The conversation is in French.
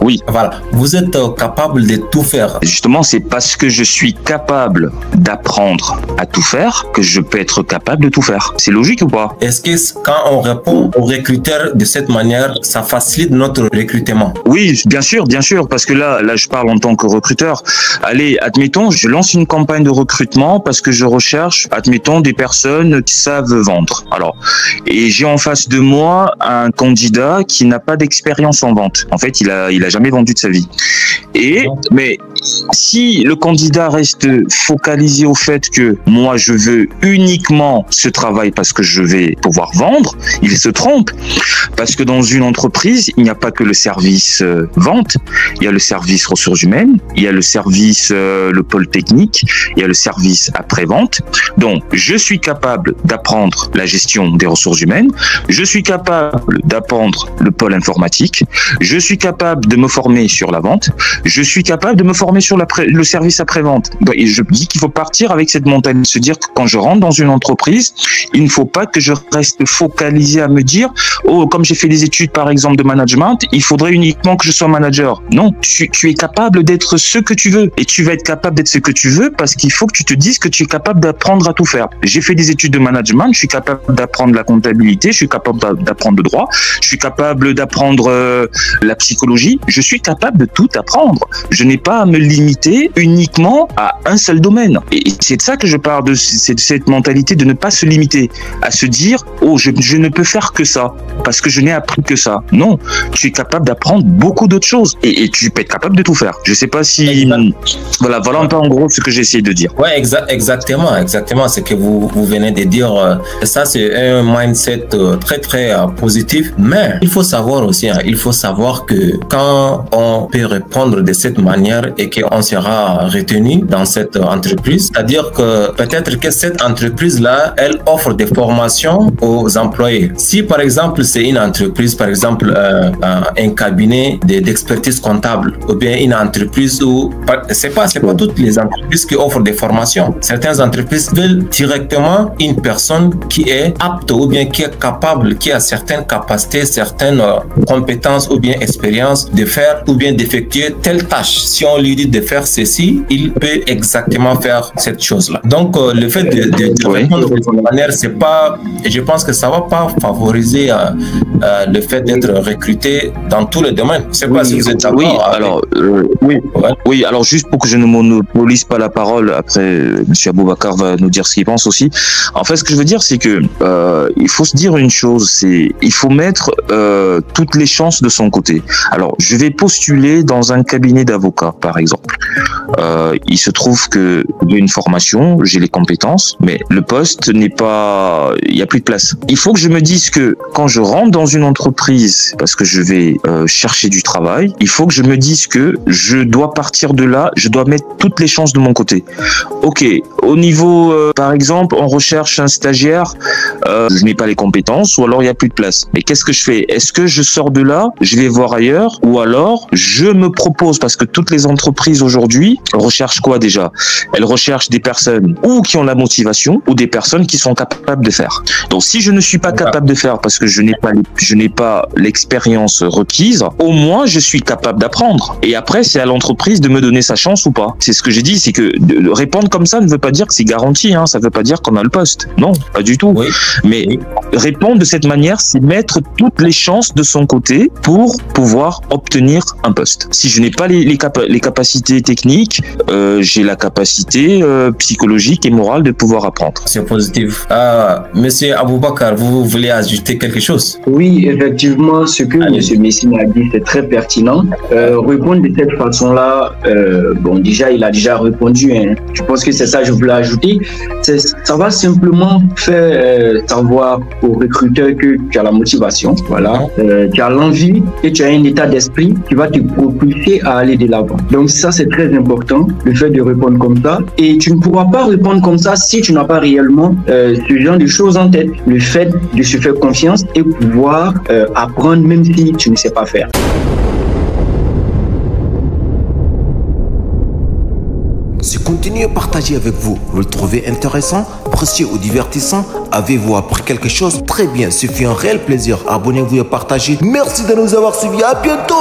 Oui. Voilà. Vous êtes capable de tout faire. Justement, c'est parce que je suis capable d'apprendre à tout faire que je peux être capable de tout faire. C'est logique ou pas? Est-ce que quand on répond aux recruteurs de cette manière, ça facilite notre recrutement? Oui, bien sûr, parce que là, je parle en tant que recruteur. Allez, admettons, je lance une campagne de recrutement parce que je recherche, admettons, des personnes qui savent vendre. Alors, et j'ai en face de moi un candidat qui n'a pas d'expérience en vente. En fait, il a jamais vendu de sa vie. Mais si le candidat reste focalisé au fait que moi je veux uniquement ce travail parce que je vais pouvoir vendre, il se trompe. Parce que dans une entreprise, il n'y a pas que le service vente, il y a le service ressources humaines, il y a le service le pôle technique, il y a le service après-vente. Donc, je suis capable d'apprendre la gestion des ressources humaines, je suis capable d'apprendre le pôle informatique, je suis capable de me former sur la vente, je suis capable de me former sur le service après-vente. Et je dis qu'il faut partir avec cette montagne, se dire que quand je rentre dans une entreprise, il ne faut pas que je reste focalisé à me dire « Oh, comme j'ai fait des études, par exemple, de management, il faudrait uniquement que je sois manager. » Non, tu es capable d'être ce que tu veux. Et tu vas être capable d'être ce que tu veux parce qu'il faut que tu te dises que tu es capable d'apprendre à tout faire. J'ai fait des études de management, je suis capable d'apprendre la comptabilité, je suis capable d'apprendre le droit, je suis capable d'apprendre la psychologie, je suis capable de tout apprendre. Je n'ai pas à me limiter uniquement à un seul domaine. Et c'est de ça que je parle, de cette mentalité de ne pas se limiter, à se dire « Oh, je ne peux faire que ça, parce que je n'ai appris que ça. » Non, tu es capable d'apprendre beaucoup d'autres choses et tu peux être capable de tout faire. Je ne sais pas si... Voilà un peu en gros ce que j'ai essayé de dire. Oui, exactement ce que vous venez de dire. Ça, c'est un mindset très positif. Mais il faut savoir aussi, il faut savoir que quand on peut répondre de cette manière et qu'on sera retenu dans cette entreprise, c'est-à-dire que peut-être que cette entreprise-là, elle offre des formations aux employés. Si par exemple, c'est une entreprise, par exemple, un cabinet d'expertise comptable ou bien une entreprise où c'est pas toutes les entreprises qui offrent des formations. Certaines entreprises veulent directement une personne qui est apte ou bien qui est capable, qui a certaines capacités, certaines compétences ou bien expériences de faire ou bien d'effectuer telle tâche. Si on lui dit de faire ceci, il peut exactement faire cette chose-là. Donc, le fait de répondre de cette manière, c'est pas, je pense que ça va pas favoriser le fait d'être recruté dans tous les domaines. Je sais pas si vous êtes d'accord. Oui, alors, oui, alors juste pour que je ne monopolise pas la parole, après, M. Aboubacar va nous dire ce qu'il pense aussi. En fait, ce que je veux dire, c'est que il faut se dire une chose, c'est il faut mettre toutes les chances de son côté. Alors, je vais postuler dans un cabinet d'avocats, par exemple. Il se trouve que j'ai une formation, j'ai les compétences, mais le poste n'est pas... Il n'y a plus de place. Il faut que je me dise que quand je rentre dans une entreprise, parce que je vais chercher du travail, il faut que je me dise que je dois partir de là, je dois mettre toutes les chances de mon côté. Ok, au niveau, par exemple, on recherche un stagiaire, je n'ai pas les compétences, ou alors il n'y a plus de place. Mais qu'est-ce que je fais? Est-ce que je sors de là, je vais voir ailleurs, ou alors je me propose, parce que toutes les entreprises aujourd'hui recherchent quoi déjà? Elles recherchent des personnes ou qui ont la motivation, ou des personnes qui sont capables de faire. Donc si je ne suis pas capable de faire parce que je n'ai pas l'expérience requise, au moins je suis capable d'apprendre. Et après, c'est à l'entreprise de me donner sa chance ou pas. C'est ce que j'ai dit, c'est que répondre comme ça ne veut pas dire que c'est garanti, hein, ça ne veut pas dire qu'on a le poste. Non, pas du tout. Oui. Mais répondre de cette manière, c'est mettre toutes les chances de son côté pour pouvoir obtenir un poste. Si je n'ai pas les capacités techniques, j'ai la capacité psychologique et morale de pouvoir apprendre. C'est positif. Monsieur Aboubacar, vous voulez ajouter quelque chose? Oui, effectivement, ce que M. Messine a dit, c'est très pertinent. Répondre de cette façon-là, bon, déjà, il a déjà répondu. Hein. Je pense que c'est ça que je voulais ajouter. Ça va simplement faire savoir aux recruteurs que tu as la motivation, voilà, tu as l'envie et tu as un état d'esprit qui va te propulser à aller de l'avant. Donc ça, c'est très important, le fait de répondre comme ça. Et tu ne pourras pas répondre comme ça si tu n'as pas réellement ce genre de choses en tête. Le fait de se faire confiance et pouvoir apprendre même si tu ne sais pas faire. Ce contenu est partagé avec vous. Vous le trouvez intéressant, précieux ou divertissant? Avez-vous appris quelque chose? Très bien, ce fut un réel plaisir. Abonnez-vous et partagez. Merci de nous avoir suivis. À bientôt.